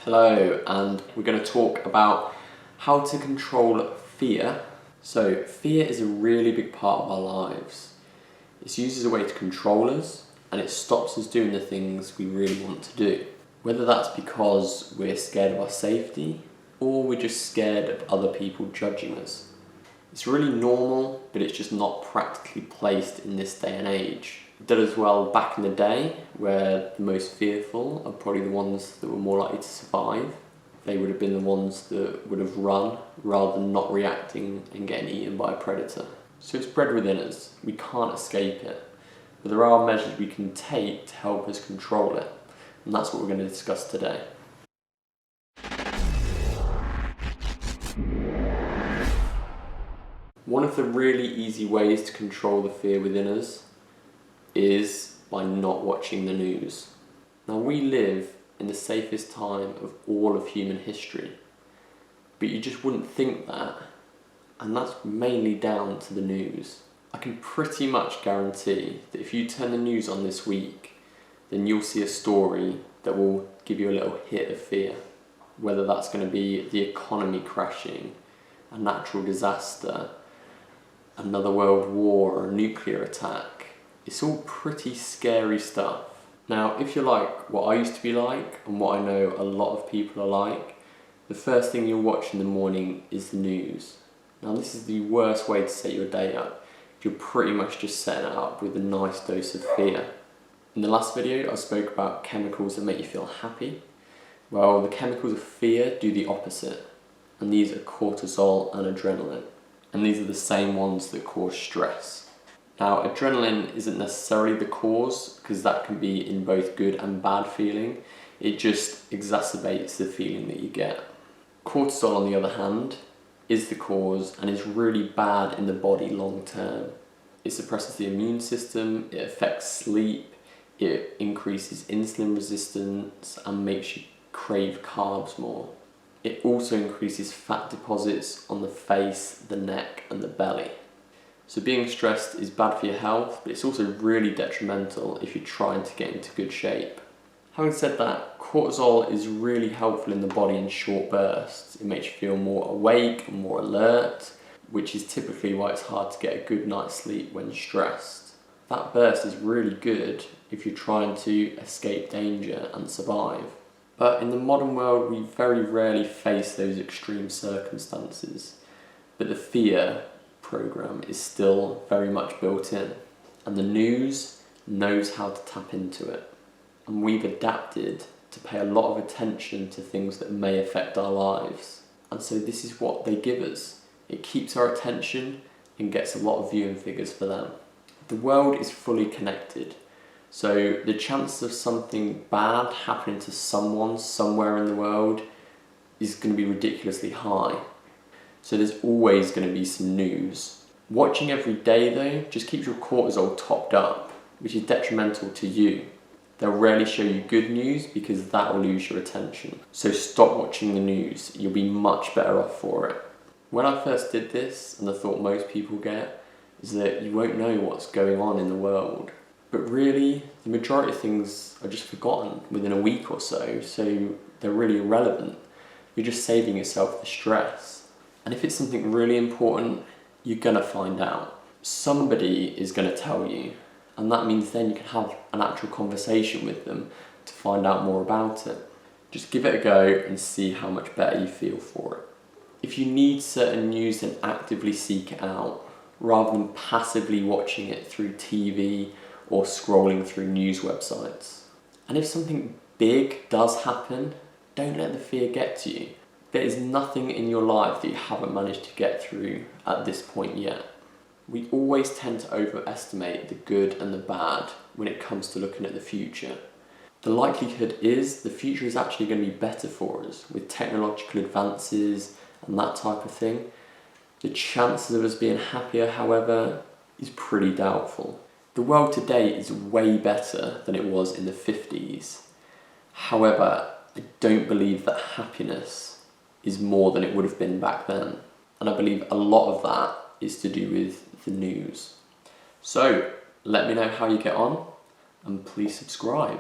Hello, and we're going to talk about how to control fear. So fear is a really big part of our lives. It's used as a way to control us, and it stops us doing the things we really want to do. Whether that's because we're scared of our safety, or we're just scared of other people judging us. It's really normal, but it's just not practically placed in this day and age. It did as well back in the day, where the most fearful are probably the ones that were more likely to survive. They would have been the ones that would have run rather than not reacting and getting eaten by a predator. So it's bred within us, we can't escape it. But there are measures we can take to help us control it, and that's what we're going to discuss today. One of the really easy ways to control the fear within us is by not watching the news. Now, we live in the safest time of all of human history, but you just wouldn't think that, and that's mainly down to the news. I can pretty much guarantee that if you turn the news on this week, then you'll see a story that will give you a little hit of fear. Whether that's going to be the economy crashing, a natural disaster, another world war, or a nuclear attack. It's all pretty scary stuff. Now, if you're like what I used to be like, and what I know a lot of people are like, the first thing you'll watch in the morning is the news. Now, this is the worst way to set your day up. You're pretty much just setting it up with a nice dose of fear. In the last video, I spoke about chemicals that make you feel happy. Well, the chemicals of fear do the opposite, and these are cortisol and adrenaline. And these are the same ones that cause stress. Now, adrenaline isn't necessarily the cause, because that can be in both good and bad feeling. It just exacerbates the feeling that you get. Cortisol, on the other hand, is the cause and is really bad in the body long term. It suppresses the immune system, it affects sleep, it increases insulin resistance and makes you crave carbs more. It also increases fat deposits on the face, the neck and the belly. So being stressed is bad for your health, but it's also really detrimental if you're trying to get into good shape. Having said that, cortisol is really helpful in the body in short bursts. It makes you feel more awake and more alert, which is typically why it's hard to get a good night's sleep when stressed. That burst is really good if you're trying to escape danger and survive. But in the modern world, we very rarely face those extreme circumstances. But the fear program is still very much built in, and the news knows how to tap into it. And we've adapted to pay a lot of attention to things that may affect our lives. And so this is what they give us. It keeps our attention and gets a lot of viewing figures for them. The world is fully connected. So the chances of something bad happening to someone somewhere in the world is going to be ridiculously high. So there's always going to be some news. Watching every day though just keeps your cortisol topped up, which is detrimental to you. They'll rarely show you good news because that will lose your attention. So stop watching the news, you'll be much better off for it. When I first did this, and the thought most people get, is that you won't know what's going on in the world. But really, the majority of things are just forgotten within a week or so they're really irrelevant. You're just saving yourself the stress. And if it's something really important, you're gonna find out. Somebody is gonna tell you, and that means then you can have an actual conversation with them to find out more about it. Just give it a go and see how much better you feel for it. If you need certain news, then actively seek it out, rather than passively watching it through TV or scrolling through news websites. And if something big does happen, don't let the fear get to you. There is nothing in your life that you haven't managed to get through at this point yet. We always tend to overestimate the good and the bad when it comes to looking at the future. The likelihood is the future is actually going to be better for us with technological advances and that type of thing. The chances of us being happier, however, is pretty doubtful. The world today is way better than it was in the 50s. However, I don't believe that happiness is more than it would have been back then. And I believe a lot of that is to do with the news. So, let me know how you get on, and please subscribe.